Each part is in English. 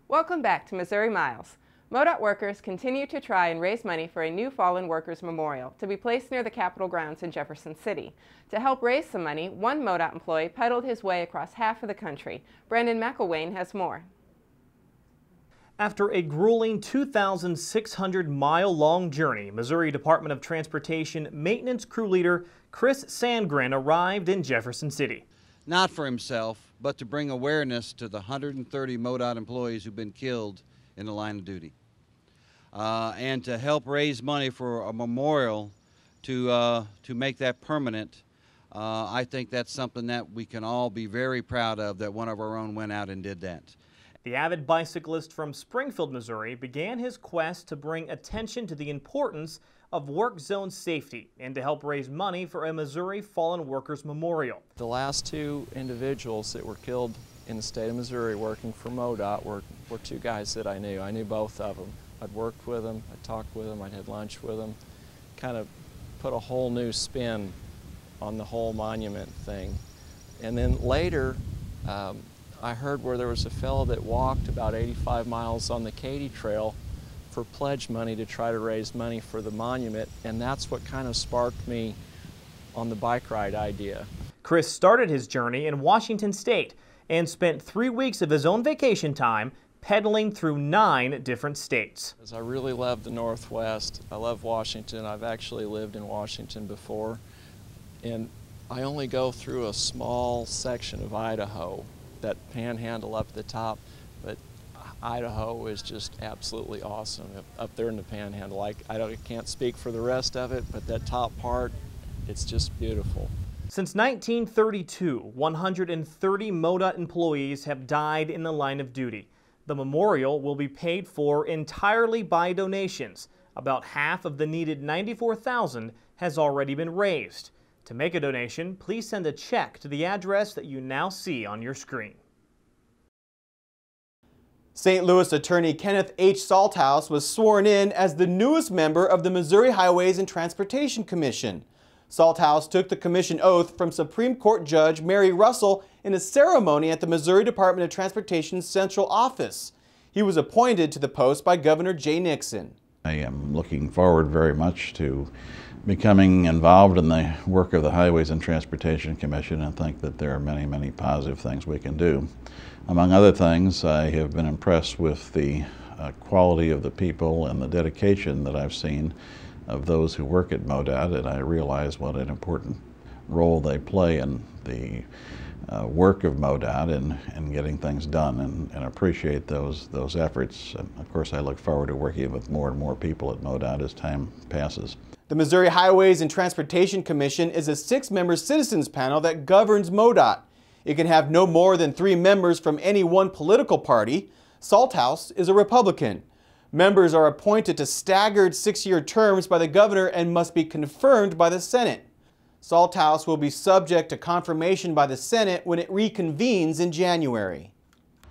Welcome back to Missouri Miles. MoDOT workers continue to try and raise money for a new fallen workers memorial to be placed near the Capitol grounds in Jefferson City. To help raise some money, one MoDOT employee pedaled his way across half of the country. Brandon McElwain has more. After a grueling 2,600-mile-long journey, Missouri Department of Transportation maintenance crew leader Chris Sandgren arrived in Jefferson City. Not for himself, but to bring awareness to the 130 MoDOT employees who've been killed in the line of duty. And to help raise money for a memorial to make that permanent. I think that's something that we can all be very proud of, that one of our own went out and did that. The avid bicyclist from Springfield, Missouri, began his quest to bring attention to the importance of work zone safety and to help raise money for a Missouri Fallen Workers Memorial. The last two individuals that were killed in the state of Missouri working for MoDOT were two guys that I knew. I knew both of them. I'd worked with them, I'd talked with them, I'd had lunch with them, kind of put a whole new spin on the whole monument thing. And then later, I heard where there was a fellow that walked about 85 miles on the Katy Trail for pledge money to try to raise money for the monument, and that's what kind of sparked me on the bike ride idea. Chris started his journey in Washington State and spent 3 weeks of his own vacation time pedaling through 9 different states. I really love the Northwest. I love Washington. I've actually lived in Washington before, and I only go through a small section of Idaho, that panhandle up at the top, but Idaho is just absolutely awesome up there in the panhandle. I can't speak for the rest of it, but that top part, it's just beautiful. Since 1932, 130 MoDOT employees have died in the line of duty. The memorial will be paid for entirely by donations. About half of the needed $94,000 has already been raised. To make a donation, please send a check to the address that you now see on your screen. St. Louis attorney Kenneth H. Salthouse was sworn in as the newest member of the Missouri Highways and Transportation Commission. Salthouse took the commission oath from Supreme Court Judge Mary Russell in a ceremony at the Missouri Department of Transportation's central office. He was appointed to the post by Governor Jay Nixon. I am looking forward very much to becoming involved in the work of the Highways and Transportation Commission, and think that there are many, many positive things we can do. Among other things, I have been impressed with the quality of the people and the dedication that I've seen of those who work at MoDOT, and I realize what an important role they play in the work of MoDOT and getting things done, and appreciate those efforts. And of course, I look forward to working with more and more people at MoDOT as time passes. The Missouri Highways and Transportation Commission is a 6-member citizens panel that governs MoDOT. It can have no more than 3 members from any one political party. Salthouse is a Republican. Members are appointed to staggered 6-year terms by the governor and must be confirmed by the Senate. Salthouse will be subject to confirmation by the Senate when it reconvenes in January.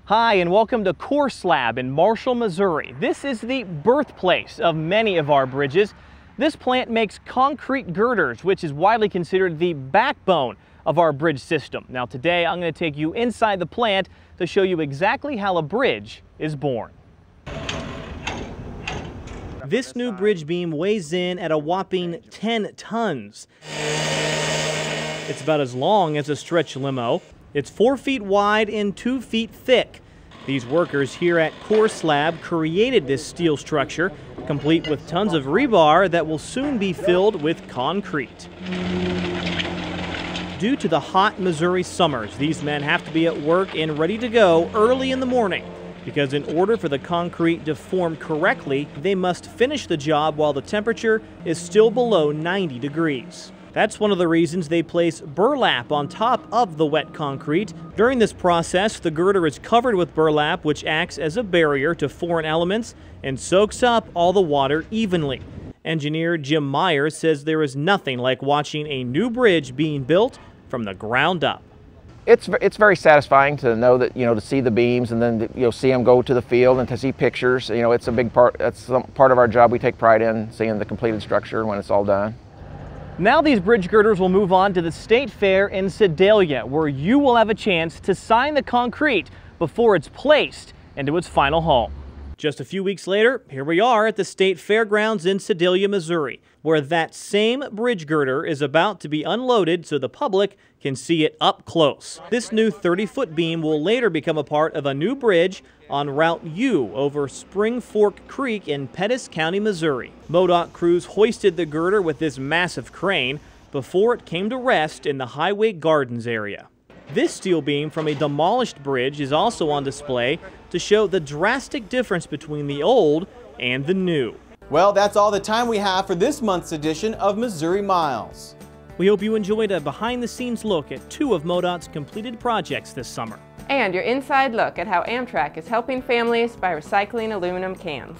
Hi, and welcome to Course Lab in Marshall, Missouri. This is the birthplace of many of our bridges. This plant makes concrete girders, which is widely considered the backbone of our bridge system. Now today I'm going to take you inside the plant to show you exactly how a bridge is born. This new bridge beam weighs in at a whopping 10 tons. It's about as long as a stretch limo. It's 4 feet wide and 2 feet thick. These workers here at Course Lab created this steel structure, complete with tons of rebar that will soon be filled with concrete. Due to the hot Missouri summers, these men have to be at work and ready to go early in the morning, because in order for the concrete to form correctly, they must finish the job while the temperature is still below 90 degrees. That's one of the reasons they place burlap on top of the wet concrete. During this process, the girder is covered with burlap, which acts as a barrier to foreign elements and soaks up all the water evenly. Engineer Jim Myers says there is nothing like watching a new bridge being built from the ground up. It's very satisfying to know that, to see the beams and then, see them go to the field and to see pictures. It's a big part, that's part of our job. We take pride in seeing the completed structure when it's all done. Now these bridge girders will move on to the State Fair in Sedalia, where you will have a chance to sign the concrete before it's placed and to its final home. Just a few weeks later, here we are at the State Fairgrounds in Sedalia, Missouri, where that same bridge girder is about to be unloaded so the public can see it up close. This new 30-foot beam will later become a part of a new bridge on Route U over Spring Fork Creek in Pettis County, Missouri. MoDOT crews hoisted the girder with this massive crane before it came to rest in the Highway Gardens area. This steel beam from a demolished bridge is also on display to show the drastic difference between the old and the new. Well, that's all the time we have for this month's edition of Missouri Miles. We hope you enjoyed a behind-the-scenes look at 2 of MoDOT's completed projects this summer. And your inside look at how Amtrak is helping families by recycling aluminum cans.